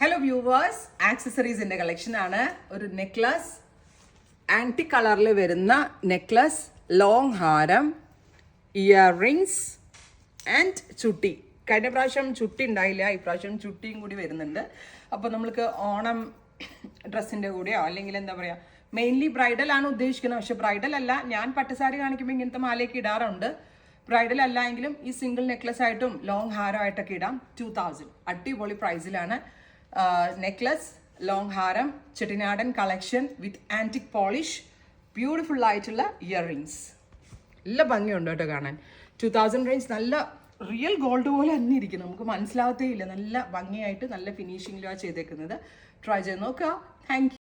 Hello viewers, ആക്സസറീസിൻ്റെ കളക്ഷനാണ്. ഒരു necklace, antique കളറിൽ വരുന്ന നെക്ലസ്, ലോങ് ഹാരം, ഇയർ റിങ്സ് ആൻഡ് ചുട്ടി. കഴിഞ്ഞ പ്രാവശ്യം ചുട്ടി ഉണ്ടായില്ല, ഇപ്രാവശ്യം ചുട്ടിയും കൂടി വരുന്നുണ്ട്. അപ്പോൾ നമ്മൾക്ക് ഓണം ഡ്രസ്സിൻ്റെ കൂടെയോ അല്ലെങ്കിൽ എന്താ പറയുക, മെയിൻലി ബ്രൈഡൽ ആണ് ഉദ്ദേശിക്കുന്നത്. പക്ഷെ ബ്രൈഡൽ അല്ല, ഞാൻ പട്ടുസാരി കാണിക്കുമ്പോൾ ഇങ്ങനത്തെ മാലയൊക്കെ ഇടാറുണ്ട്. ബ്രൈഡൽ അല്ല എങ്കിലും ഈ സിംഗിൾ നെക്ലസ് ആയിട്ടും ലോങ് ഹാരമായിട്ടൊക്കെ ഇടാം. 2000 അടിപൊളി പ്രൈസിലാണ്. നെക്ലസ്, ലോങ് ഹാരം, ചെട്ടിനാടൻ കളക്ഷൻ വിത്ത് ആൻറ്റിക് പോളിഷ്, ബ്യൂട്ടിഫുൾ ആയിട്ടുള്ള ഇയർ റിങ്സ്. നല്ല ഭംഗിയുണ്ട് കേട്ടോ കാണാൻ. 2000 റേഞ്ച്, നല്ല റിയൽ ഗോൾഡ് പോലെ തന്നെ ഇരിക്കും, നമുക്ക് മനസ്സിലാവത്തേ ഇല്ല. നല്ല ഭംഗിയായിട്ട് നല്ല ഫിനിഷിങ്ങിലാണ് ചെയ്തേക്കുന്നത്. ട്രൈ ചെയ്ത് നോക്കുക. താങ്ക്